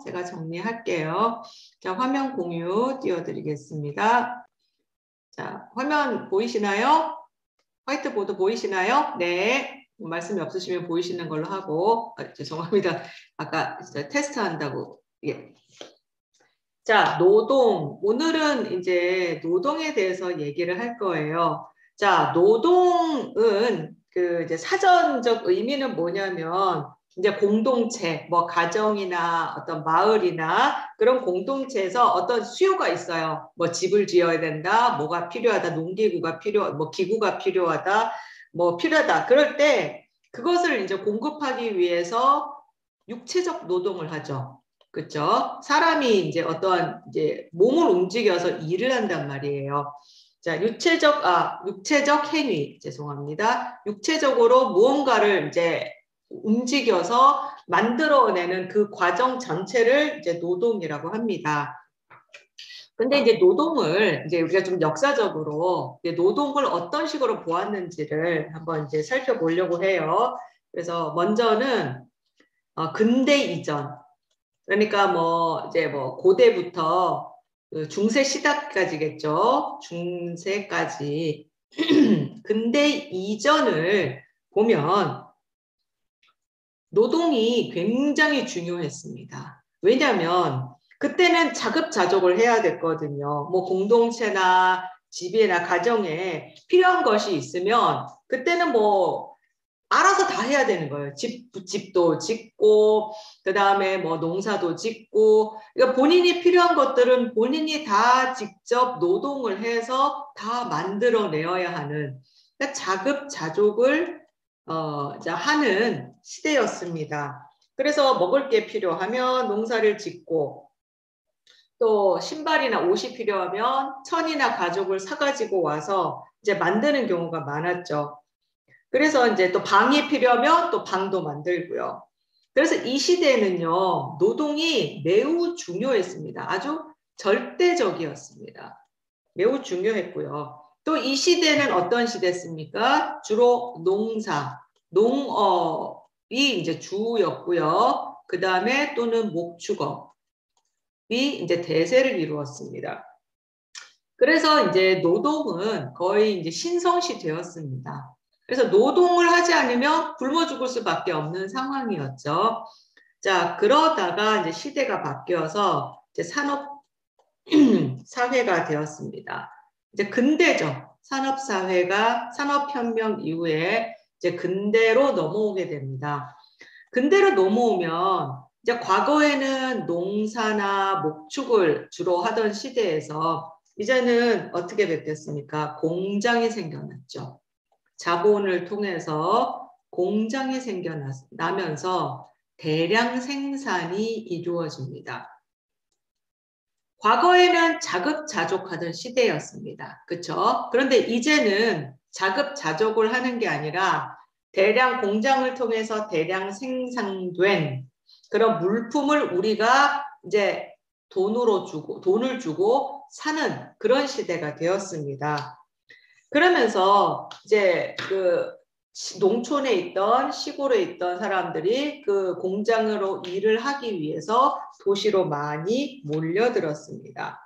제가 정리할게요. 자, 화면 공유 띄워드리겠습니다. 자, 화면 보이시나요? 화이트보드 보이시나요? 네. 말씀이 없으시면 보이시는 걸로 하고, 죄송합니다. 아까 테스트 한다고. 예. 자, 노동. 오늘은 이제 노동에 대해서 얘기를 할 거예요. 자, 노동은 이제 사전적 의미는 뭐냐면, 이제 공동체, 뭐 가정이나 어떤 마을이나 그런 공동체에서 어떤 수요가 있어요. 뭐 집을 지어야 된다, 뭐가 필요하다, 농기구가 뭐 기구가 필요하다, 뭐 필요하다. 그럴 때 그것을 이제 공급하기 위해서 육체적 노동을 하죠. 그렇죠? 사람이 이제 어떠한 이제 몸을 움직여서 일을 한단 말이에요. 자, 육체적 행위, 죄송합니다. 육체적으로 무언가를 이제 움직여서 만들어내는 그 과정 전체를 이제 노동이라고 합니다. 근데 이제 노동을 이제 우리가 좀 역사적으로 이제 노동을 어떤 식으로 보았는지를 한번 이제 살펴보려고 해요. 그래서 먼저는 근대 이전, 그러니까 뭐 이제 뭐 고대부터 그 중세 시대까지겠죠. 중세까지. 근대 이전을 보면 노동이 굉장히 중요했습니다. 왜냐하면 그때는 자급자족을 해야 됐거든요. 뭐 공동체나 집이나 가정에 필요한 것이 있으면 그때는 뭐 알아서 다 해야 되는 거예요. 집도 짓고, 그 다음에 뭐 농사도 짓고, 그러니까 본인이 필요한 것들은 본인이 다 직접 노동을 해서 다 만들어내어야 하는, 그러니까 자급자족을 하는 시대였습니다. 그래서 먹을 게 필요하면 농사를 짓고, 또 신발이나 옷이 필요하면 천이나 가죽을 사가지고 와서 이제 만드는 경우가 많았죠. 그래서 이제 또 방이 필요하면 또 방도 만들고요. 그래서 이 시대에는요, 노동이 매우 중요했습니다. 아주 절대적이었습니다. 매우 중요했고요. 또 이 시대는 어떤 시대였습니까? 주로 농업이 이제 주였고요. 그 다음에 또는 목축업이 이제 대세를 이루었습니다. 그래서 이제 노동은 거의 이제 신성시 되었습니다. 그래서 노동을 하지 않으면 굶어 죽을 수밖에 없는 상황이었죠. 자, 그러다가 이제 시대가 바뀌어서 이제 산업 사회가 되었습니다. 이제 근대적 산업혁명 이후에 이제 근대로 넘어오게 됩니다. 근대로 넘어오면 이제 과거에는 농사나 목축을 주로 하던 시대에서 이제는 어떻게 바뀌었습니까? 공장이 생겨났죠. 자본을 통해서 공장이 생겨나면서 대량 생산이 이루어집니다. 과거에는 자급자족하던 시대였습니다. 그렇죠? 그런데 이제는 자급자족을 하는 게 아니라 대량 공장을 통해서 대량 생산된 그런 물품을 우리가 이제 돈을 주고 사는 그런 시대가 되었습니다. 그러면서 이제 농촌에 있던 시골에 있던 사람들이 그 공장으로 일을 하기 위해서 도시로 많이 몰려들었습니다.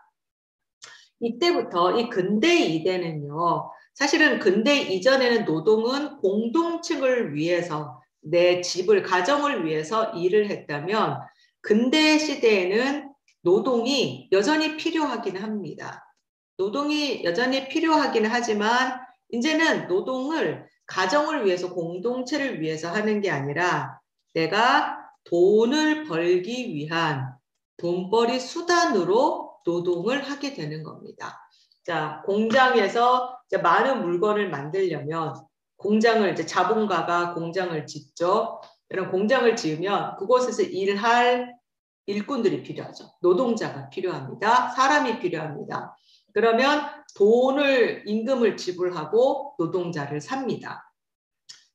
이때부터 이 근대 이대는요, 사실은 근대 이전에는 노동은 공동층을 위해서 내 집을 가정을 위해서 일을 했다면 근대 시대에는 노동이 여전히 필요하긴 합니다. 노동이 여전히 필요하긴 하지만 이제는 노동을 가정을 위해서 공동체를 위해서 하는 게 아니라 내가 돈을 벌기 위한 돈벌이 수단으로 노동을 하게 되는 겁니다. 자, 공장에서 이제 많은 물건을 만들려면 공장을 이제 자본가가 공장을 짓죠. 이런 공장을 지으면 그곳에서 일할 일꾼들이 필요하죠. 노동자가 필요합니다. 사람이 필요합니다. 그러면 임금을 지불하고 노동자를 삽니다.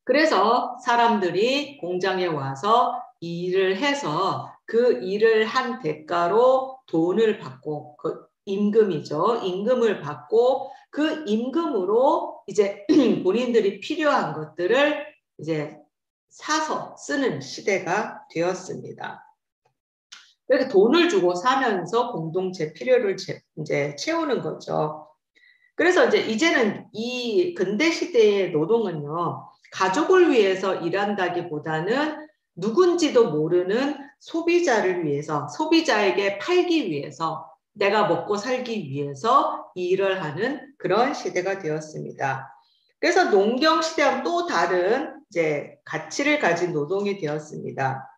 그래서 사람들이 공장에 와서 일을 해서 그 일을 한 대가로 돈을 받고, 그 임금이죠. 임금을 받고 그 임금으로 이제 본인들이 필요한 것들을 이제 사서 쓰는 시대가 되었습니다. 이렇게 돈을 주고 사면서 공동체 필요를 이제 채우는 거죠. 그래서 이제는 이 근대 시대의 노동은요, 가족을 위해서 일한다기보다는 누군지도 모르는 소비자를 위해서, 소비자에게 팔기 위해서, 내가 먹고 살기 위해서 일을 하는 그런 시대가 되었습니다. 그래서 농경 시대와는 또 다른 이제 가치를 가진 노동이 되었습니다.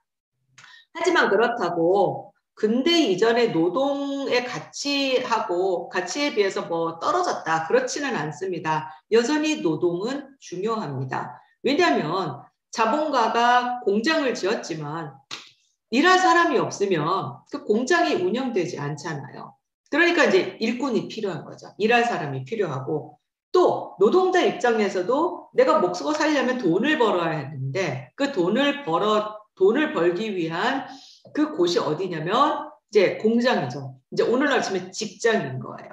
하지만 그렇다고 근대 이전의 노동의 가치에 비해서 뭐 떨어졌다. 그렇지는 않습니다. 여전히 노동은 중요합니다. 왜냐하면 자본가가 공장을 지었지만 일할 사람이 없으면 그 공장이 운영되지 않잖아요. 그러니까 이제 일꾼이 필요한 거죠. 일할 사람이 필요하고 또 노동자 입장에서도 내가 먹고 살려면 돈을 벌어야 하는데 그 돈을 벌기 위한 그 곳이 어디냐면 이제 공장이죠. 이제 오늘날 치면 직장인 거예요.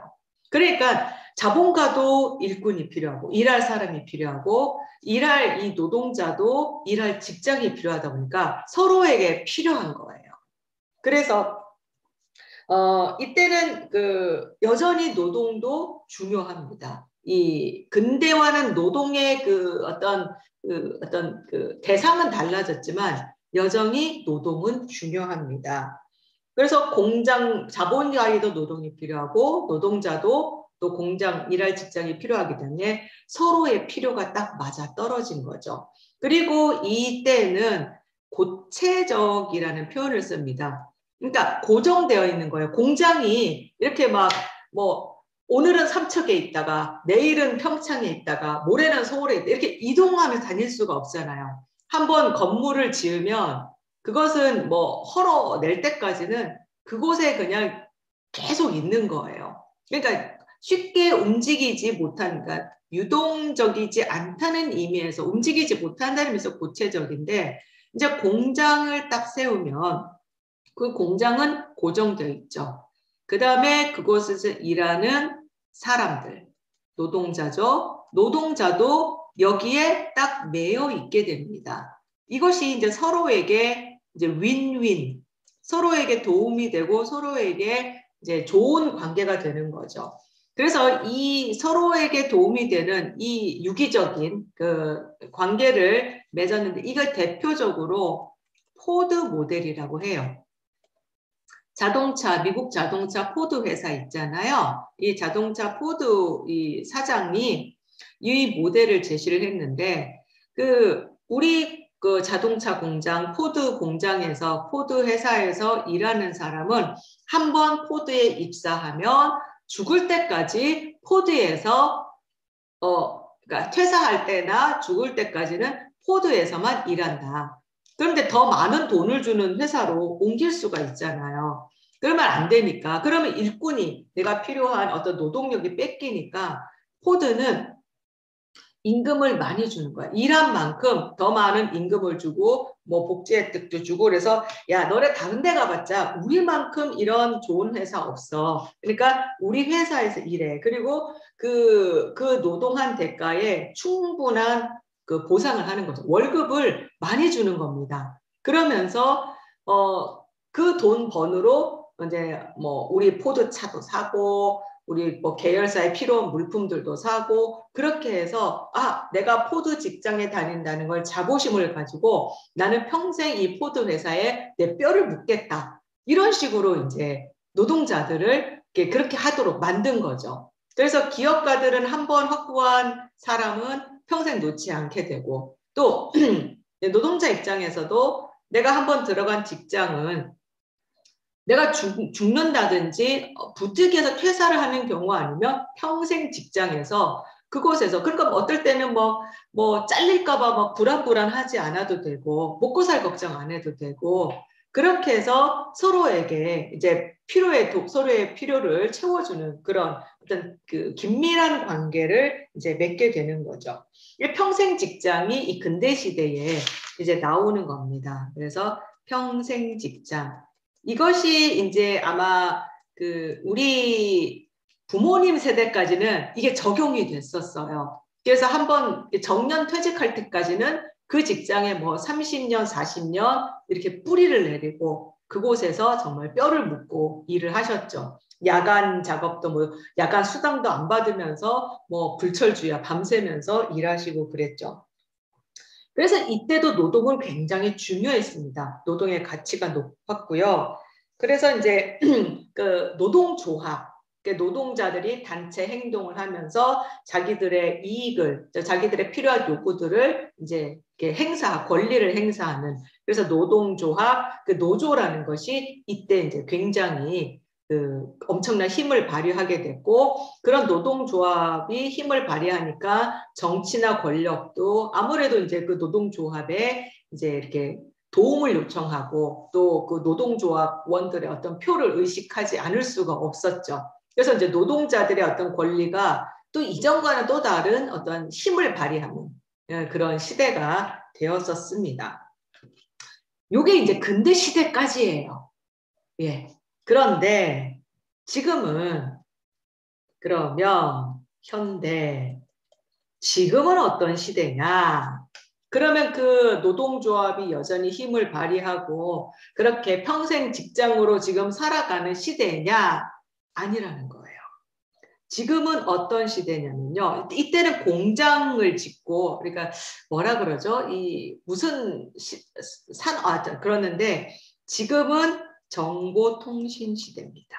그러니까 자본가도 일꾼이 필요하고 일할 사람이 필요하고 일할 이 노동자도 일할 직장이 필요하다 보니까 서로에게 필요한 거예요. 그래서 이때는 여전히 노동도 중요합니다. 이 근대화는 노동의 어떤 대상은 달라졌지만 여전히 노동은 중요합니다. 그래서 공장 자본가에도 노동이 필요하고 노동자도 또 공장 일할 직장이 필요하기 때문에 서로의 필요가 딱 맞아 떨어진 거죠. 그리고 이때는 고체적이라는 표현을 씁니다. 그러니까 고정되어 있는 거예요. 공장이 이렇게 뭐 오늘은 삼척에 있다가 내일은 평창에 있다가 모레는 서울에 있다 이렇게 이동하면서 다닐 수가 없잖아요. 한번 건물을 지으면 그것은 뭐 헐어낼 때까지는 그곳에 그냥 계속 있는 거예요. 그러니까 쉽게 움직이지 못한다. 유동적이지 않다는 의미에서 움직이지 못한다는 의미에서 고체적인데 이제 공장을 딱 세우면 그 공장은 고정되어 있죠. 그 다음에 그곳에서 일하는 사람들, 노동자죠. 노동자도 여기에 딱 매여 있게 됩니다. 이것이 이제 서로에게 이제 윈윈, 서로에게 도움이 되고 서로에게 이제 좋은 관계가 되는 거죠. 그래서 이 서로에게 도움이 되는 이 유기적인 그 관계를 맺었는데 이걸 대표적으로 포드 모델이라고 해요. 미국 자동차 포드 회사 있잖아요. 이 자동차 포드 이 사장이 이 모델을 제시를 했는데 우리 자동차 공장 포드 공장에서 포드 회사에서 일하는 사람은 한번 포드에 입사하면 죽을 때까지 포드에서 그러니까 퇴사할 때나 죽을 때까지는 포드에서만 일한다. 그런데 더 많은 돈을 주는 회사로 옮길 수가 있잖아요. 그러면 안 되니까. 그러면 일꾼이 내가 필요한 어떤 노동력이 뺏기니까 포드는 임금을 많이 주는 거야. 일한 만큼 더 많은 임금을 주고 뭐 복지 혜택도 주고 그래서 야 너네 다른 데 가봤자 우리만큼 이런 좋은 회사 없어. 그러니까 우리 회사에서 일해. 그리고 그 노동한 대가에 충분한 그 보상을 하는 거죠. 월급을 많이 주는 겁니다. 그러면서 그 돈 번으로 이제 뭐 우리 포드 차도 사고 우리 뭐 계열사에 필요한 물품들도 사고 그렇게 해서 내가 포드 직장에 다닌다는 걸 자부심을 가지고 나는 평생 이 포드 회사에 내 뼈를 묻겠다. 이런 식으로 이제 노동자들을 그렇게 하도록 만든 거죠. 그래서 기업가들은 한번 확보한 사람은 평생 놓지 않게 되고 또 노동자 입장에서도 내가 한번 들어간 직장은 내가 죽는다든지 부득이해서 퇴사를 하는 경우 아니면 평생 직장에서 그곳에서 그러니까 어떨 때는 뭐 잘릴까봐 막 불안하지 않아도 되고 먹고 살 걱정 안 해도 되고 그렇게 해서 서로에게 이제 서로의 필요를 채워주는 그런 어떤 그 긴밀한 관계를 이제 맺게 되는 거죠. 평생 직장이 이 근대 시대에 이제 나오는 겁니다. 그래서 평생 직장. 이것이 이제 아마 우리 부모님 세대까지는 이게 적용이 됐었어요. 그래서 한번 정년 퇴직할 때까지는 그 직장에 뭐 30년, 40년 이렇게 뿌리를 내리고 그곳에서 정말 뼈를 묻고 일을 하셨죠. 야간 작업도 뭐 야간 수당도 안 받으면서 뭐 불철주야 밤새면서 일하시고 그랬죠. 그래서 이때도 노동은 굉장히 중요했습니다. 노동의 가치가 높았고요. 그래서 이제 그 노동조합, 노동자들이 단체 행동을 하면서 자기들의 이익을, 자기들의 필요한 요구들을 이제 권리를 행사하는, 그래서 노동조합, 그 노조라는 것이 이때 이제 굉장히 그 엄청난 힘을 발휘하게 됐고, 그런 노동조합이 힘을 발휘하니까 정치나 권력도 아무래도 이제 그 노동조합에 이제 이렇게 도움을 요청하고 또 그 노동조합원들의 어떤 표를 의식하지 않을 수가 없었죠. 그래서 이제 노동자들의 어떤 권리가 또 이전과는 또 다른 어떤 힘을 발휘하는 그런 시대가 되었었습니다. 요게 이제 근대 시대까지예요. 예. 그런데 지금은 그러면 현대 지금은 어떤 시대냐? 그러면 그 노동조합이 여전히 힘을 발휘하고 그렇게 평생 직장으로 지금 살아가는 시대냐? 아니라는 거예요. 지금은 어떤 시대냐면요. 이때는 공장을 짓고, 그러니까 뭐라 그러죠? 이 무슨 그러는데 지금은 정보통신 시대입니다.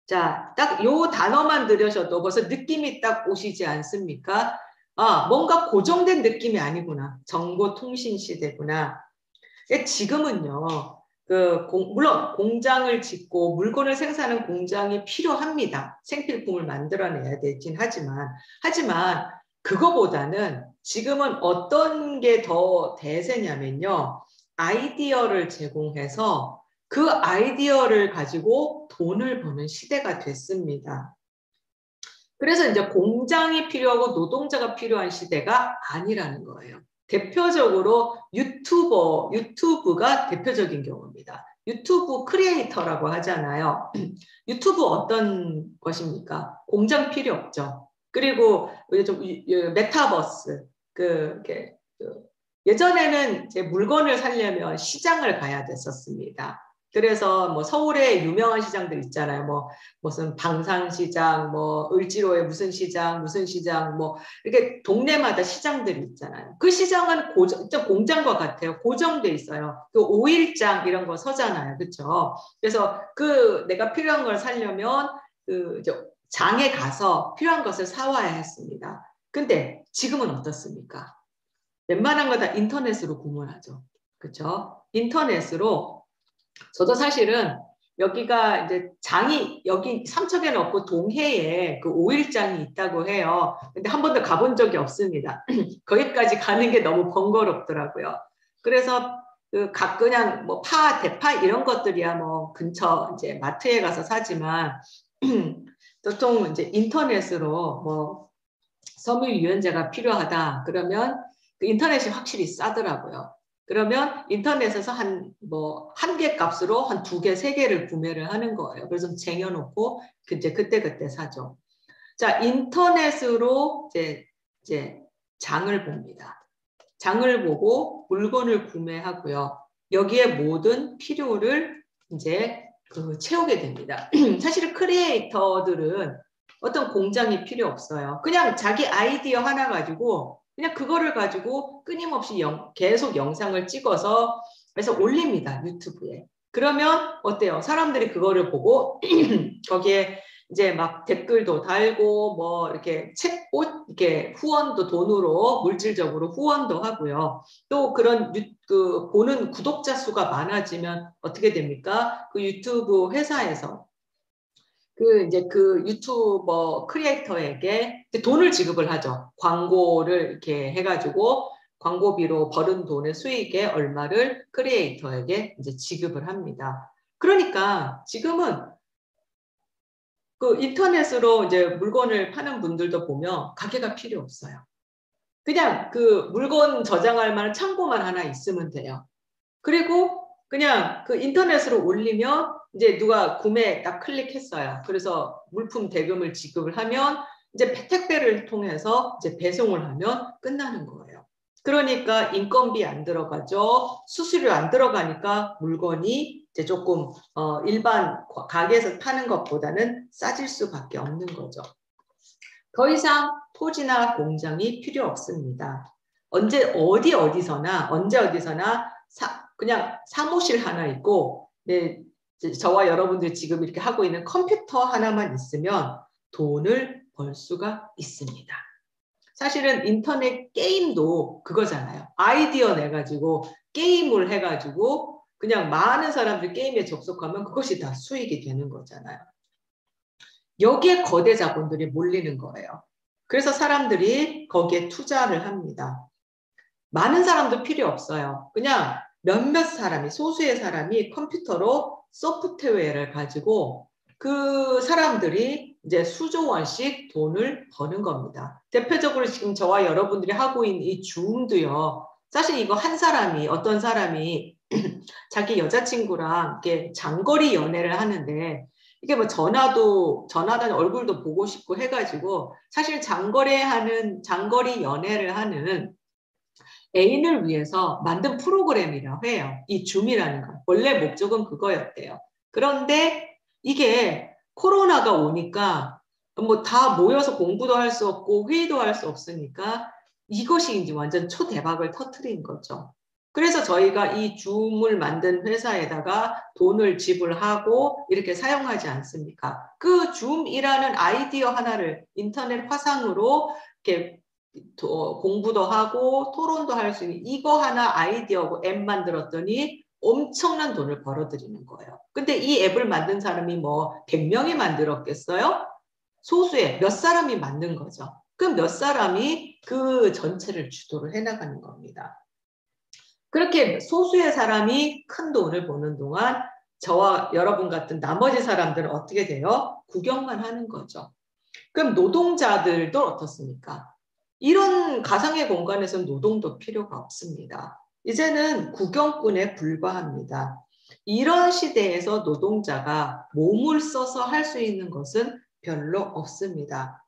자, 딱 요 단어만 들으셔도 벌써 느낌이 딱 오시지 않습니까? 아, 뭔가 고정된 느낌이 아니구나. 정보통신 시대구나. 지금은요, 물론 공장을 짓고 물건을 생산하는 공장이 필요합니다. 생필품을 만들어내야 되긴 하지만 그거보다는 지금은 어떤 게 더 대세냐면요. 아이디어를 제공해서 그 아이디어를 가지고 돈을 버는 시대가 됐습니다. 그래서 이제 공장이 필요하고 노동자가 필요한 시대가 아니라는 거예요. 대표적으로 유튜브가 대표적인 경우입니다. 유튜브 크리에이터라고 하잖아요. 유튜브 어떤 것입니까? 공장 필요 없죠. 그리고 요즘 메타버스, 예전에는 이제 물건을 사려면 시장을 가야 됐었습니다. 그래서 뭐 서울에 유명한 시장들 있잖아요. 뭐 무슨 방산시장, 뭐 을지로의 무슨 시장, 뭐 이렇게 동네마다 시장들이 있잖아요. 그 시장은 공장과 같아요. 고정돼 있어요. 그 5일장 이런 거 서잖아요. 그렇죠? 그래서 그 내가 필요한 걸 사려면 그 장에 가서 필요한 것을 사와야 했습니다. 근데 지금은 어떻습니까? 웬만한 거 다 인터넷으로 구매하죠. 그렇죠? 인터넷으로 저도 사실은 여기가 이제 장이 여기 삼척에는 없고 동해에 그 5일장이 있다고 해요. 근데 한 번도 가본 적이 없습니다. 거기까지 가는 게 너무 번거롭더라고요. 그래서 그냥 뭐 대파 이런 것들이야 뭐 근처 이제 마트에 가서 사지만 보통 이제 인터넷으로 뭐 섬유 유연제가 필요하다 그러면 그 인터넷이 확실히 싸더라고요. 그러면 인터넷에서 한 개 값으로 한 2개, 3개를 구매를 하는 거예요. 그래서 쟁여놓고 이제 그때 사죠. 자, 인터넷으로 이제 장을 봅니다. 장을 보고 물건을 구매하고요. 여기에 모든 필요를 이제 채우게 됩니다. 사실은 크리에이터들은 어떤 공장이 필요 없어요. 그냥 자기 아이디어 하나 가지고 그냥 그거를 가지고 끊임없이 계속 영상을 찍어서 그래서 올립니다. 유튜브에. 그러면 어때요? 사람들이 그거를 보고 거기에 이제 막 댓글도 달고 뭐 이렇게 이렇게 후원도 돈으로 물질적으로 후원도 하고요. 또 그런 보는 구독자 수가 많아지면 어떻게 됩니까? 그 유튜브 회사에서 이제 그 유튜버 크리에이터에게 돈을 지급을 하죠. 광고를 이렇게 해가지고 광고비로 벌은 돈의 수익의 얼마를 크리에이터에게 이제 지급을 합니다. 그러니까 지금은 그 인터넷으로 이제 물건을 파는 분들도 보면 가게가 필요 없어요. 그냥 그 물건 저장할 만한 창고만 하나 있으면 돼요. 그리고 그냥 그 인터넷으로 올리면 이제 누가 구매 딱 클릭했어요. 그래서 물품 대금을 지급을 하면 이제 택배를 통해서 이제 배송을 하면 끝나는 거예요. 그러니까 인건비 안 들어가죠. 수수료 안 들어가니까 물건이 이제 조금 일반 가게에서 파는 것보다는 싸질 수밖에 없는 거죠. 더 이상 토지나 공장이 필요 없습니다. 언제 어디서나 그냥 사무실 하나 있고, 네, 저와 여러분들 지금 이렇게 하고 있는 컴퓨터 하나만 있으면 돈을 벌 수가 있습니다. 사실은 인터넷 게임도 그거잖아요. 아이디어 내가지고 게임을 해가지고 그냥 많은 사람들이 게임에 접속하면 그것이 다 수익이 되는 거잖아요. 여기에 거대 자본들이 몰리는 거예요. 그래서 사람들이 거기에 투자를 합니다. 많은 사람도 필요 없어요. 그냥 몇몇 사람이, 소수의 사람이 컴퓨터로 소프트웨어를 가지고 그 사람들이 이제 수조 원씩 돈을 버는 겁니다. 대표적으로 지금 저와 여러분들이 하고 있는 이 줌도요. 사실 이거 한 사람이, 어떤 사람이 자기 여자친구랑 이렇게 장거리 연애를 하는데 이게 뭐 전화도 얼굴도 보고 싶고 해가지고 사실 장거리 연애를 하는 애인을 위해서 만든 프로그램이라고 해요. 이 줌이라는 거. 원래 목적은 그거였대요. 그런데 이게 코로나가 오니까 뭐 다 모여서 공부도 할 수 없고 회의도 할 수 없으니까 이것이 이제 완전 초대박을 터뜨린 거죠. 그래서 저희가 이 줌을 만든 회사에다가 돈을 지불하고 이렇게 사용하지 않습니까? 그 줌이라는 아이디어 하나를 인터넷 화상으로 이렇게 공부도 하고 토론도 할 수 있는 이거 하나 아이디어고 앱 만들었더니 엄청난 돈을 벌어들이는 거예요. 근데 이 앱을 만든 사람이 뭐 100명이 만들었겠어요? 소수의 몇 사람이 만든 거죠. 그럼 몇 사람이 그 전체를 주도를 해나가는 겁니다. 그렇게 소수의 사람이 큰 돈을 버는 동안 저와 여러분 같은 나머지 사람들은 어떻게 돼요? 구경만 하는 거죠. 그럼 노동자들도 어떻습니까? 이런 가상의 공간에서는 노동도 필요가 없습니다. 이제는 구경꾼에 불과합니다. 이런 시대에서 노동자가 몸을 써서 할 수 있는 것은 별로 없습니다.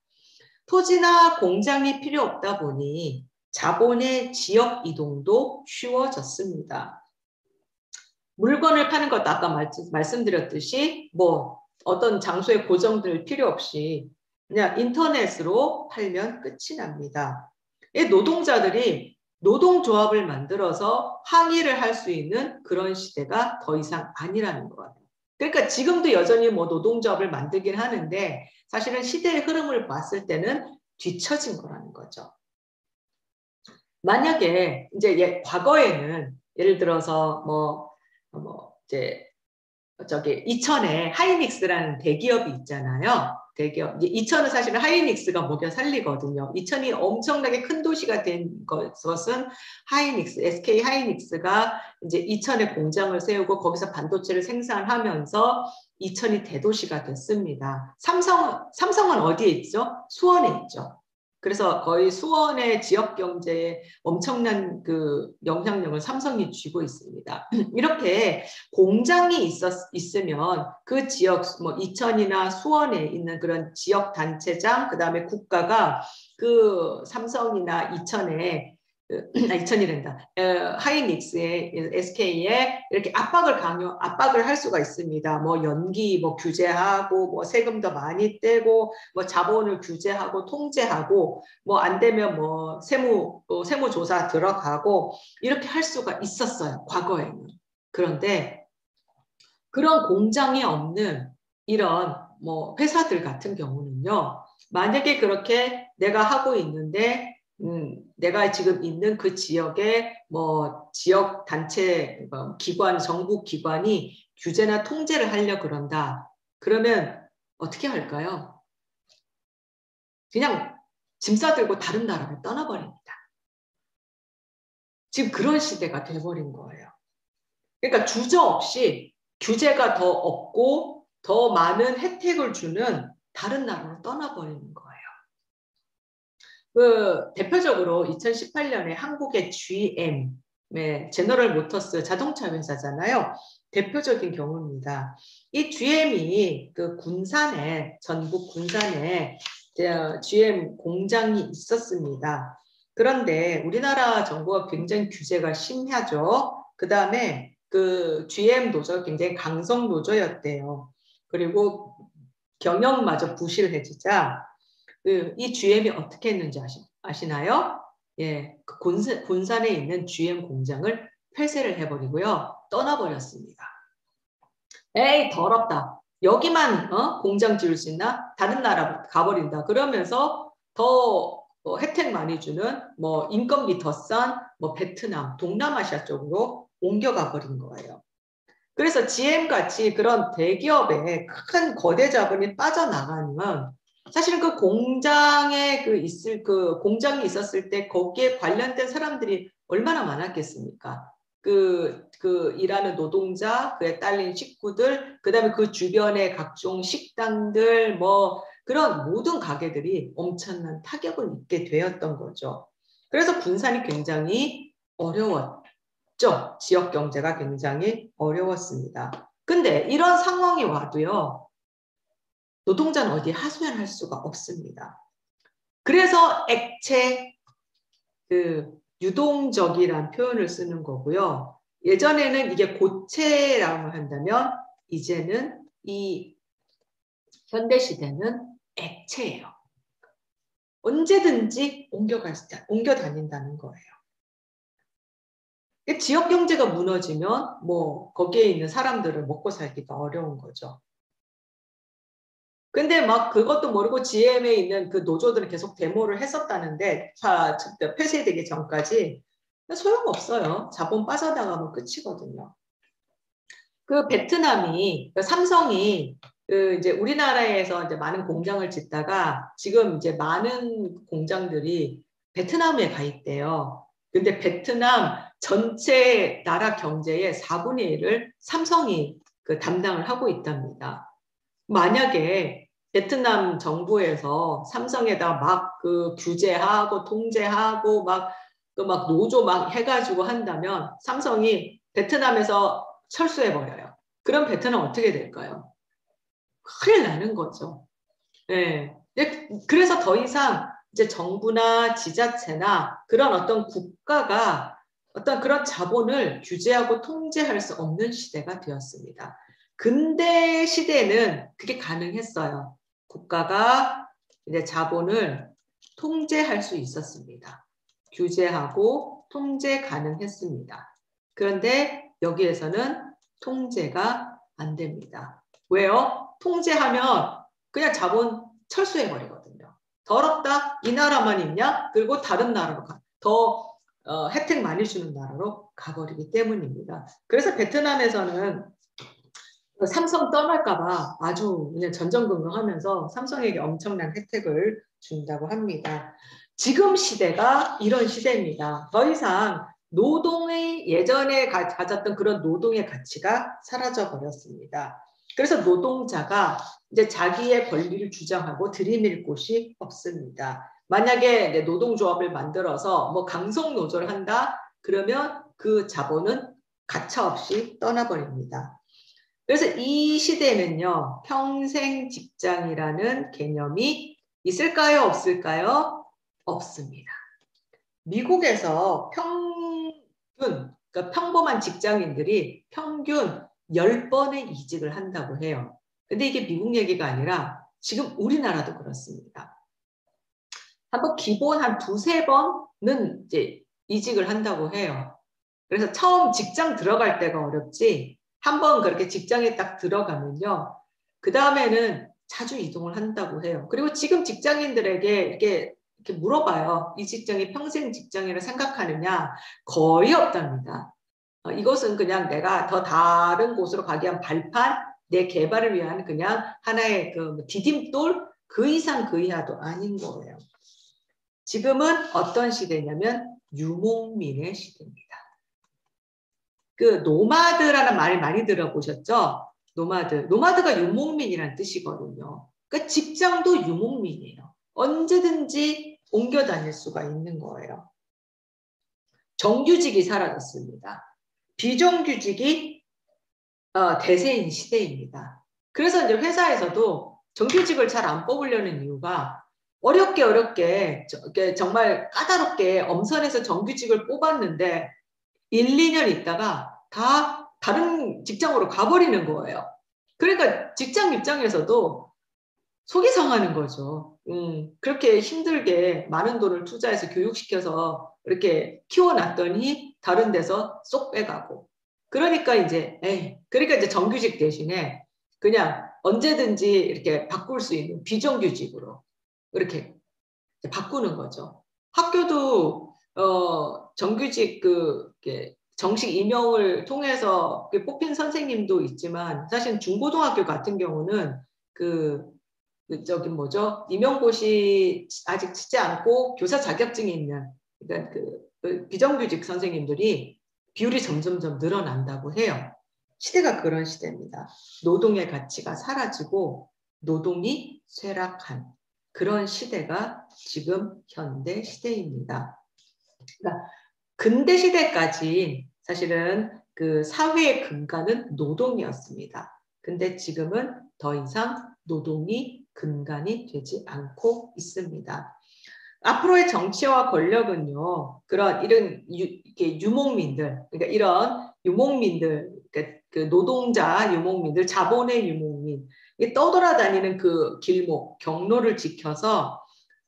토지나 공장이 필요 없다 보니 자본의 지역 이동도 쉬워졌습니다. 물건을 파는 것도 아까 말씀드렸듯이 뭐 어떤 장소에 고정될 필요 없이 그냥 인터넷으로 팔면 끝이 납니다. 이 노동자들이 노동조합을 만들어서 항의를 할 수 있는 그런 시대가 더 이상 아니라는 거예요. 그러니까 지금도 여전히 뭐 노동조합을 만들긴 하는데 사실은 시대의 흐름을 봤을 때는 뒤처진 거라는 거죠. 만약에 이제 과거에는 예를 들어서 이제 이천에 하이닉스라는 대기업이 있잖아요. 대기업. 이천은 사실은 하이닉스가 먹여 살리거든요. 이천이 엄청나게 큰 도시가 된 것은 하이닉스, SK 하이닉스가 이제 이천에 공장을 세우고 거기서 반도체를 생산하면서 이천이 대도시가 됐습니다. 삼성은 어디에 있죠? 수원에 있죠. 그래서 거의 수원의 지역 경제에 엄청난 그 영향력을 삼성이 쥐고 있습니다. 이렇게 공장이 있으면 그 지역, 뭐 이천이나 수원에 있는 그런 지역 단체장, 그 다음에 국가가 그 삼성이나 이천이란다. 하이닉스의 SK에 이렇게 압박을 할 수가 있습니다. 뭐 연기 뭐 규제하고 뭐 세금 더 많이 떼고 뭐 자본을 규제하고 통제하고 뭐 안 되면 뭐 세무조사 들어가고 이렇게 할 수가 있었어요. 과거에는. 그런데 그런 공장이 없는 이런 뭐 회사들 같은 경우는요. 만약에 그렇게 내가 하고 있는데 내가 지금 있는 그 지역의 뭐 지역 단체 기관, 정부 기관이 규제나 통제를 하려 그런다. 그러면 어떻게 할까요? 그냥 짐 싸들고 다른 나라로 떠나버립니다. 지금 그런 시대가 돼버린 거예요. 그러니까 주저없이 규제가 더 없고 더 많은 혜택을 주는 다른 나라로 떠나버리는 거예요. 그 대표적으로 2018년에 한국의 GM, 제너럴 모터스 자동차 회사잖아요. 대표적인 경우입니다. 이 GM이 그 전북 군산에 GM 공장이 있었습니다. 그런데 우리나라 정부가 굉장히 규제가 심하죠. 그 다음에 그 GM 노조가 굉장히 강성 노조였대요. 그리고 경영마저 부실해지자 이 GM이 어떻게 했는지 아시나요? 예, 그 군산에 있는 GM 공장을 폐쇄를 해버리고요. 떠나버렸습니다. 에이, 더럽다. 여기만 공장 지을 수 있나? 다른 나라 가버린다. 그러면서 더 혜택 많이 주는 뭐 인건비 더 싼 뭐 베트남, 동남아시아 쪽으로 옮겨가 버린 거예요. 그래서 GM같이 그런 대기업에 큰 거대 자본이 빠져나가면 사실은 그 공장에 그 공장이 있었을 때 거기에 관련된 사람들이 얼마나 많았겠습니까? 그 일하는 노동자, 그에 딸린 식구들, 그 다음에 그 주변의 각종 식당들, 뭐 그런 모든 가게들이 엄청난 타격을 입게 되었던 거죠. 그래서 군산이 굉장히 어려웠죠. 지역 경제가 굉장히 어려웠습니다. 근데 이런 상황이 와도요, 노동자는 어디에 하소연할 수가 없습니다. 그래서 액체, 유동적이란 표현을 쓰는 거고요. 예전에는 이게 고체라고 한다면 이제는 이 현대시대는 액체예요. 언제든지 옮겨 다닌다는 거예요. 지역 경제가 무너지면 뭐 거기에 있는 사람들은 먹고 살기가 어려운 거죠. 근데 막 그것도 모르고 GM에 있는 그 노조들은 계속 데모를 했었다는데 폐쇄되기 전까지 소용없어요. 자본 빠져나가면 끝이거든요. 그 베트남이 삼성이 이제 우리나라에서 이제 많은 공장을 짓다가 지금 이제 많은 공장들이 베트남에 가 있대요. 근데 베트남 전체 나라 경제의 4분의 1을 삼성이 담당을 하고 있답니다. 만약에 베트남 정부에서 삼성에다 막 규제하고 통제하고 막 노조 막 해가지고 한다면 삼성이 베트남에서 철수해버려요. 그럼 베트남 어떻게 될까요? 큰일 나는 거죠. 네. 그래서 더 이상 이제 정부나 지자체나 그런 어떤 국가가 어떤 그런 자본을 규제하고 통제할 수 없는 시대가 되었습니다. 근대 시대는 그게 가능했어요. 국가가 이제 자본을 통제할 수 있었습니다. 규제하고 통제 가능했습니다. 그런데 여기에서는 통제가 안 됩니다. 왜요? 통제하면 그냥 자본 철수해버리거든요. 더럽다? 이 나라만 있냐? 그리고 다른 나라로 가. 더 혜택 많이 주는 나라로 가버리기 때문입니다. 그래서 베트남에서는 삼성 떠날까봐 아주 그냥 전전긍긍하면서 삼성에게 엄청난 혜택을 준다고 합니다. 지금 시대가 이런 시대입니다. 더 이상 노동의 예전에 가졌던 그런 노동의 가치가 사라져 버렸습니다. 그래서 노동자가 이제 자기의 권리를 주장하고 들이밀 곳이 없습니다. 만약에 노동조합을 만들어서 뭐 강성 노조를 한다 그러면 그 자본은 가차없이 떠나버립니다. 그래서 이 시대는요, 평생 직장이라는 개념이 있을까요? 없을까요? 없습니다. 미국에서 그러니까 평범한 직장인들이 평균 10번의 이직을 한다고 해요. 근데 이게 미국 얘기가 아니라 지금 우리나라도 그렇습니다. 한번 기본 한 2-3번은 이제 이직을 한다고 해요. 그래서 처음 직장 들어갈 때가 어렵지 한번 그렇게 직장에 딱 들어가면요. 그 다음에는 자주 이동을 한다고 해요. 그리고 지금 직장인들에게 이렇게 물어봐요. 이 직장이 평생 직장이라 생각하느냐? 거의 없답니다. 이것은 그냥 내가 더 다른 곳으로 가기 위한 발판, 내 개발을 위한 그냥 하나의 디딤돌 그 이상 그 이하도 아닌 거예요. 지금은 어떤 시대냐면 유목민의 시대입니다. 노마드라는 말을 많이 들어보셨죠? 노마드가 유목민이라는 뜻이거든요. 그러니까 직장도 유목민이에요. 언제든지 옮겨 다닐 수가 있는 거예요. 정규직이 사라졌습니다. 비정규직이 대세인 시대입니다. 그래서 이제 회사에서도 정규직을 잘 안 뽑으려는 이유가 어렵게 정말 까다롭게 엄선해서 정규직을 뽑았는데 1, 2년 있다가 다 다른 직장으로 가버리는 거예요. 그러니까 직장 입장에서도 속이 상하는 거죠. 그렇게 힘들게 많은 돈을 투자해서 교육시켜서 이렇게 키워놨더니 다른 데서 쏙 빼가고. 그러니까 이제 정규직 대신에 그냥 언제든지 이렇게 바꿀 수 있는 비정규직으로 이렇게 바꾸는 거죠. 학교도 정규직 정식 임용을 통해서 뽑힌 선생님도 있지만 사실 중고등학교 같은 경우는 저기 뭐죠? 임용고시 아직 치지 않고 교사 자격증이 있는 그러니까 그 비정규직 선생님들이 비율이 점점점 늘어난다고 해요. 시대가 그런 시대입니다. 노동의 가치가 사라지고 노동이 쇠락한 그런 시대가 지금 현대 시대입니다. 그러니까 근대 시대까지 사실은 그 사회의 근간은 노동이었습니다. 근데 지금은 더 이상 노동이 근간이 되지 않고 있습니다. 앞으로의 정치와 권력은요, 이런 유목민들, 그러니까 이런 유목민들, 그러니까 그 노동자 유목민들, 자본의 유목민, 떠돌아다니는 그 길목, 경로를 지켜서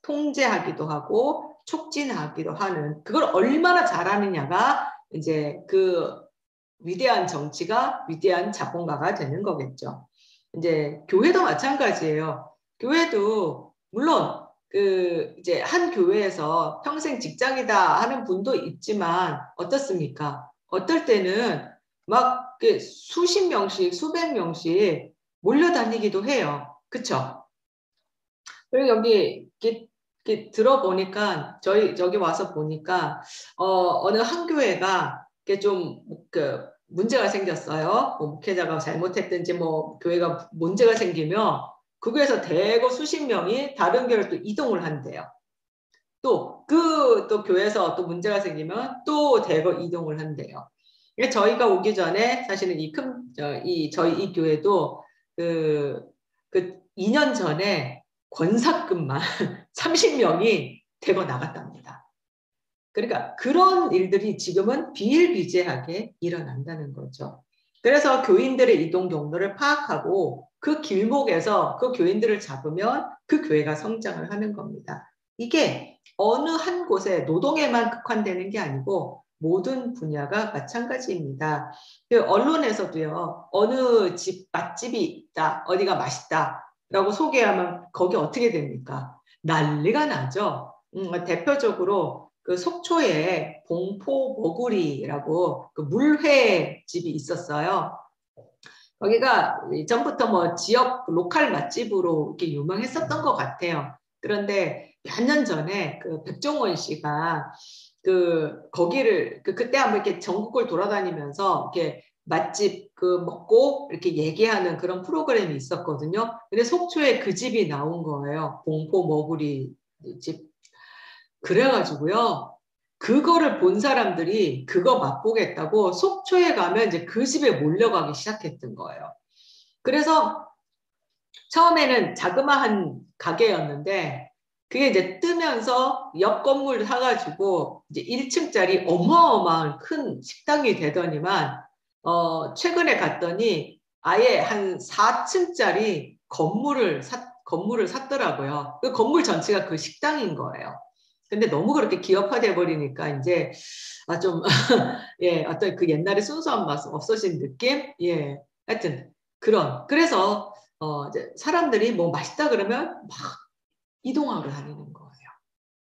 통제하기도 하고 촉진하기도 하는 그걸 얼마나 잘하느냐가 이제 그 위대한 정치가 위대한 자본가가 되는 거겠죠. 이제 교회도 마찬가지예요. 교회도 물론 이제 한 교회에서 평생 직장이다 하는 분도 있지만 어떻습니까? 어떨 때는 막 수십 명씩 수백 명씩 몰려다니기도 해요. 그쵸? 그리고 여기 이렇게 들어보니까 저기 와서 보니까 어느 한 교회가 이게 좀 문제가 생겼어요. 뭐 목회자가 잘못했든지 뭐 교회가 문제가 생기면 그 교회에서 대거 수십 명이 다른 교회로 또 이동을 한대요. 또 교회에서 또 문제가 생기면 또 대거 이동을 한대요. 저희가 오기 전에 사실은 저희 이 교회도 그 2년 전에 권사급만 30명이 대거 나갔답니다. 그러니까 그런 일들이 지금은 비일비재하게 일어난다는 거죠. 그래서 교인들의 이동 경로를 파악하고 그 길목에서 그 교인들을 잡으면 그 교회가 성장을 하는 겁니다. 이게 어느 한 곳에 노동에만 국한되는 게 아니고 모든 분야가 마찬가지입니다. 그 언론에서도요, 어느 집 맛집이 있다, 어디가 맛있다라고 소개하면 거기 어떻게 됩니까? 난리가 나죠. 대표적으로 그 속초에 봉포 머구리라고 그 물회 집이 있었어요. 거기가 전부터 뭐 지역 로컬 맛집으로 이렇게 유명했었던 것 같아요. 그런데 몇 년 전에 그 백종원 씨가 거기를 그때 한번 이렇게 전국을 돌아다니면서 이렇게 맛집 먹고 이렇게 얘기하는 그런 프로그램이 있었거든요. 근데 속초에 그 집이 나온 거예요. 봉포 머구리 집. 그래가지고요. 그거를 본 사람들이 그거 맛보겠다고 속초에 가면 이제 그 집에 몰려가기 시작했던 거예요. 그래서 처음에는 자그마한 가게였는데 그게 이제 뜨면서 옆 건물 사가지고 이제 1층짜리 어마어마한 큰 식당이 되더니만 최근에 갔더니 아예 한 4층짜리 건물을 샀더라고요. 그 건물 전체가 그 식당인 거예요. 근데 너무 그렇게 기업화돼 버리니까 이제 좀 예, 어떤 그 옛날의 순수한 맛 없어진 느낌? 예. 하여튼 그래서 이제 사람들이 뭐 맛있다 그러면 막 이동하러 다니는 거예요.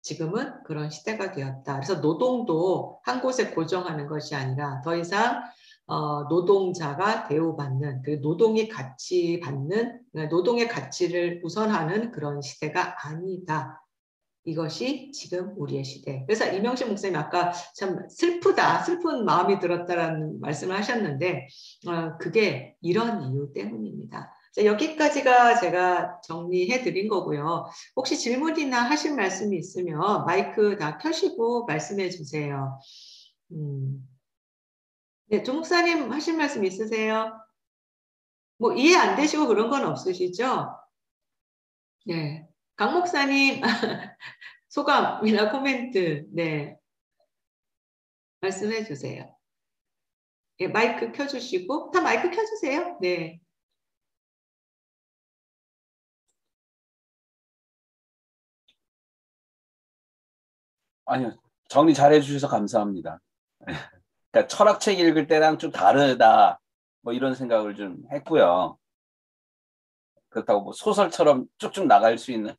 지금은 그런 시대가 되었다. 그래서 노동도 한 곳에 고정하는 것이 아니라 더 이상 노동자가 대우받는, 그리고 노동이 가치받는, 노동의 가치를 우선하는 그런 시대가 아니다. 이것이 지금 우리의 시대. 그래서 이명식 목사님 아까 참 슬픈 마음이 들었다라는 말씀을 하셨는데 그게 이런 이유 때문입니다. 자, 여기까지가 제가 정리해 드린 거고요. 혹시 질문이나 하실 말씀이 있으면 마이크 다 켜시고 말씀해 주세요. 네, 조 목사님 하실 말씀 있으세요? 뭐 이해 안 되시고 그런 건 없으시죠? 네. 강 목사님 소감이나 코멘트 네 말씀해 주세요. 예, 마이크 켜주시고 다 마이크 켜주세요. 네. 아니요, 정리 잘 해주셔서 감사합니다. 그러니까 철학책 읽을 때랑 좀 다르다, 뭐 이런 생각을 좀 했고요. 그렇다고 뭐 소설처럼 쭉쭉 나갈 수 있는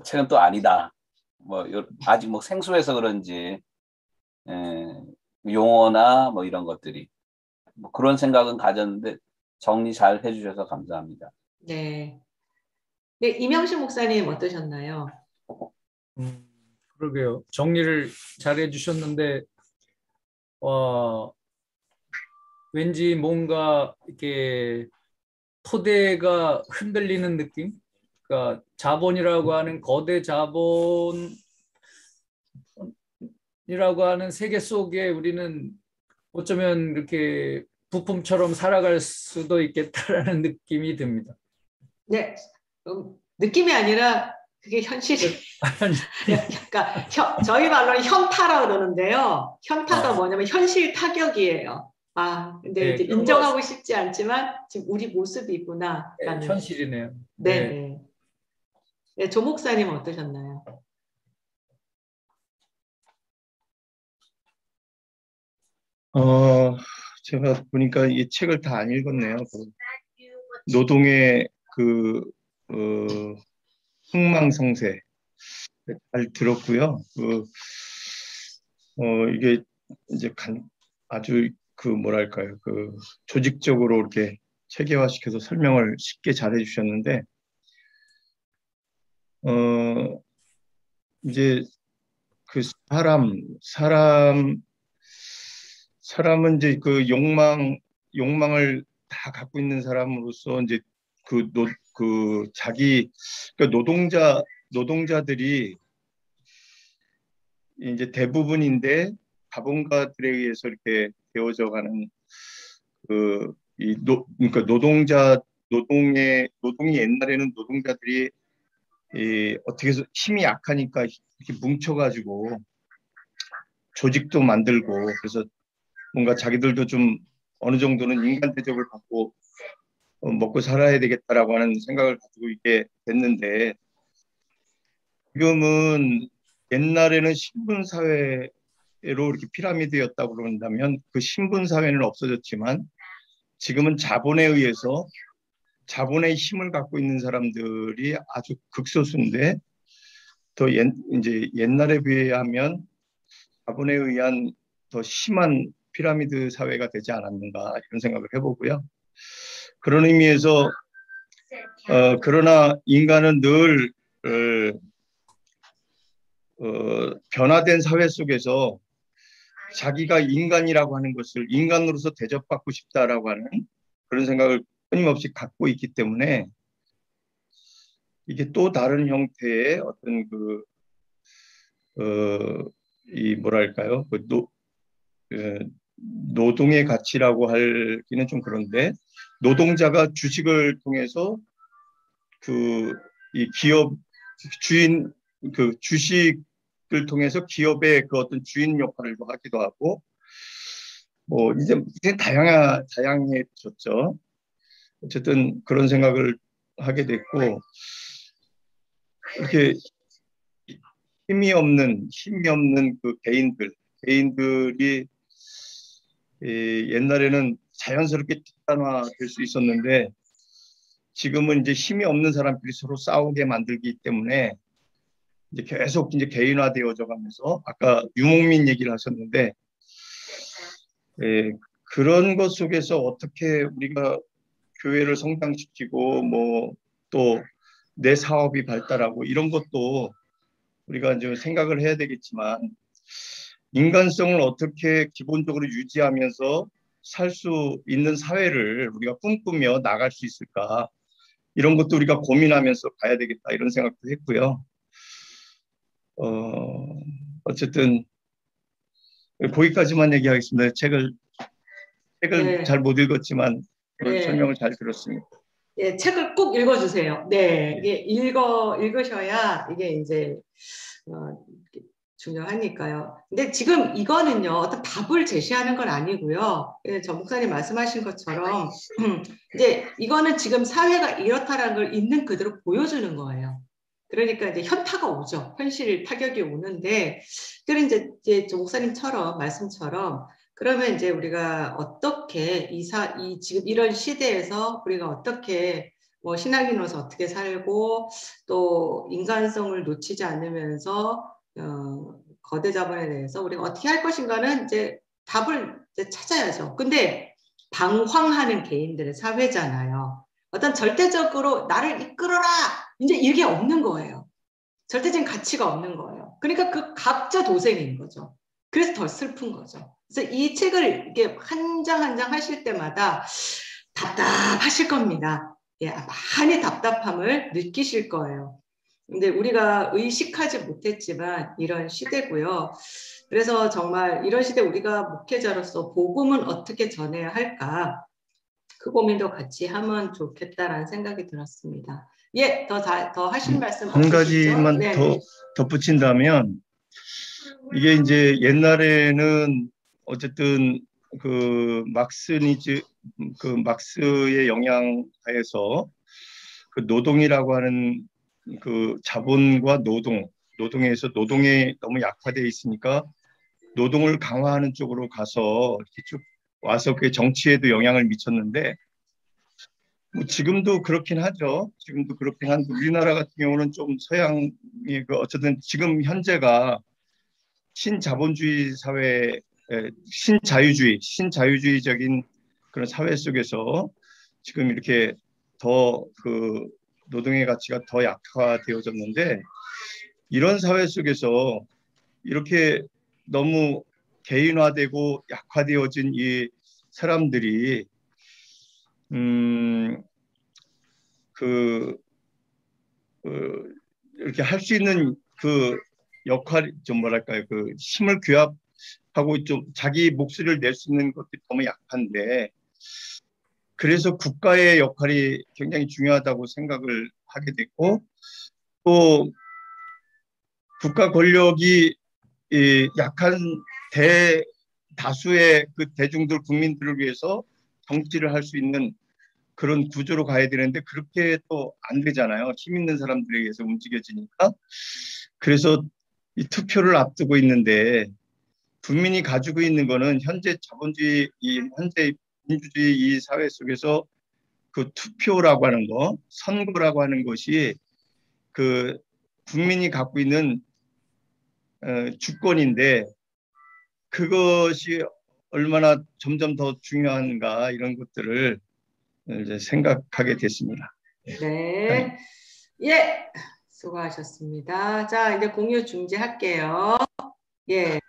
책은 또 아니다. 뭐 아직 뭐 생소해서 그런지 용어나 뭐 이런 것들이 뭐 그런 생각은 가졌는데 정리 잘 해주셔서 감사합니다. 네. 네, 이명식 목사님 어떠셨나요? 그러게요. 정리를 잘 해주셨는데, 왠지 뭔가 이렇게 토대가 흔들리는 느낌? 그러니까 자본이라고 하는 거대 자본이라고 하는 세계 속에 우리는 어쩌면 이렇게 부품처럼 살아갈 수도 있겠다라는 느낌이 듭니다. 네, 느낌이 아니라 그게 현실이. 그러니까 저희 말로는 현타라 그러는데요. 현타가 뭐냐면 현실 타격이에요. 근데 네, 이제 인정하고 싶지 않지만 지금 우리 모습이구나라는. 네, 현실이네요. 네, 네. 네, 조 목사님 어떠셨나요? 제가 보니까 이 책을 다 안 읽었네요. 노동의 흥망성쇠 잘 들었고요. 이게 이제 아주 뭐랄까요, 조직적으로 이렇게 체계화시켜서 설명을 쉽게 잘 해주셨는데, 이제 그 사람은 이제 그 욕망을 다 갖고 있는 사람으로서 이제 노동자들이 이제 대부분인데 자본가들에 의해서 이렇게 되어져가는 그러니까 노동이 옛날에는 노동자들이 어떻게 해서 힘이 약하니까 이렇게 뭉쳐가지고 조직도 만들고 그래서 뭔가 자기들도 좀 어느 정도는 인간 대접을 받고 먹고 살아야 되겠다라고 하는 생각을 가지고 있게 됐는데, 지금은 옛날에는 신분 사회로 이렇게 피라미드였다고 그런다면 그 신분 사회는 없어졌지만 지금은 자본에 의해서 자본의 힘을 갖고 있는 사람들이 아주 극소수인데 이제 옛날에 비하면 자본에 의한 더 심한 피라미드 사회가 되지 않았는가 이런 생각을 해보고요. 그런 의미에서 그러나 인간은 늘 변화된 사회 속에서 자기가 인간이라고 하는 것을 인간으로서 대접받고 싶다라고 하는 그런 생각을 끊임없이 갖고 있기 때문에 이게 또 다른 형태의 어떤 이 뭐랄까요? 노동의 가치라고 하기는 좀 그런데, 노동자가 주식을 통해서 이 기업 주인 주식을 통해서 기업의 그 어떤 주인 역할을 하기도 하고, 뭐 이제 다양해졌죠. 어쨌든 그런 생각을 하게 됐고, 이렇게 힘이 없는 그 개인들이 옛날에는 자연스럽게 집단화될 수 있었는데 지금은 이제 힘이 없는 사람들이 서로 싸우게 만들기 때문에 이제 계속 이제 개인화되어져 가면서, 아까 유목민 얘기를 하셨는데 그런 것 속에서 어떻게 우리가 교회를 성장시키고 뭐 또 내 사업이 발달하고 이런 것도 우리가 이제 생각을 해야 되겠지만, 인간성을 어떻게 기본적으로 유지하면서 살 수 있는 사회를 우리가 꿈꾸며 나갈 수 있을까, 이런 것도 우리가 고민하면서 가야 되겠다 이런 생각도 했고요. 어쨌든 거기까지만 얘기하겠습니다. 책을 네. 잘 못 읽었지만 그런 네. 설명을 잘 들었습니다. 예, 책을 꼭 읽어주세요. 네, 이게 읽으셔야 이게 이제 중요하니까요. 근데 지금 이거는요, 어떤 답을 제시하는 건 아니고요. 예, 저 목사님 말씀하신 것처럼 이제 이거는 지금 사회가 이렇다라는 걸 있는 그대로 보여주는 거예요. 그러니까 이제 현타가 오죠. 현실 타격이 오는데, 그런 이제 저 목사님처럼 말씀처럼 그러면 이제 우리가 어떻게 지금 이런 시대에서 우리가 어떻게 뭐 신앙인으로서 어떻게 살고 또 인간성을 놓치지 않으면서 거대 자본에 대해서 우리가 어떻게 할 것인가는 이제 답을 이제 찾아야죠. 근데 방황하는 개인들의 사회잖아요. 어떤 절대적으로 나를 이끌어라 이제 이게 없는 거예요. 절대적인 가치가 없는 거예요. 그러니까 그 각자 도생인 거죠. 그래서 더 슬픈 거죠. 그래서 이 책을 이게 한 장 한 장 하실 때마다 답답하실 겁니다. 예, 많이 답답함을 느끼실 거예요. 근데 우리가 의식하지 못했지만 이런 시대고요. 그래서 정말 이런 시대 우리가 목회자로서 복음은 어떻게 전해야 할까? 그 고민도 같이 하면 좋겠다라는 생각이 들었습니다. 예, 더 하실 말씀 한 없으시죠? 가지만 네. 더 덧붙인다면 이게 이제 옛날에는 어쨌든 그 막스의 영향하에서 그 노동이라고 하는 그 자본과 노동에서 노동에 너무 약화되어 있으니까 노동을 강화하는 쪽으로 가서 이렇게 쭉 와서 그 정치에도 영향을 미쳤는데 뭐 지금도 그렇긴 하죠. 지금도 그렇긴 한데 우리나라 같은 경우는 좀 서양이 그 어쨌든 지금 현재가 신자본주의 사회, 신자유주의적인 그런 사회 속에서 지금 이렇게 더 그 노동의 가치가 더 약화되어졌는데 이런 사회 속에서 이렇게 너무 개인화되고 약화되어진 이 사람들이 그 이렇게 할 수 있는 그 역할이 좀 뭐랄까요, 그 힘을 규합하고 좀 자기 목소리를 낼 수 있는 것들이 너무 약한데 그래서 국가의 역할이 굉장히 중요하다고 생각을 하게 됐고 또 국가 권력이 이 약한 대다수의 그 대중들 국민들을 위해서 정치를 할 수 있는 그런 구조로 가야 되는데 그렇게 또 안 되잖아요. 힘 있는 사람들에 의해서 움직여지니까. 그래서 이 투표를 앞두고 있는데 국민이 가지고 있는 거는 현재 현재 민주주의 이 사회 속에서 그 투표라고 하는 거, 선거라고 하는 것이 그 국민이 갖고 있는 주권인데 그것이 얼마나 점점 더 중요한가 이런 것들을 이제 생각하게 됐습니다. 네. 예. 수고하셨습니다. 자, 이제 공유 중지할게요. 예.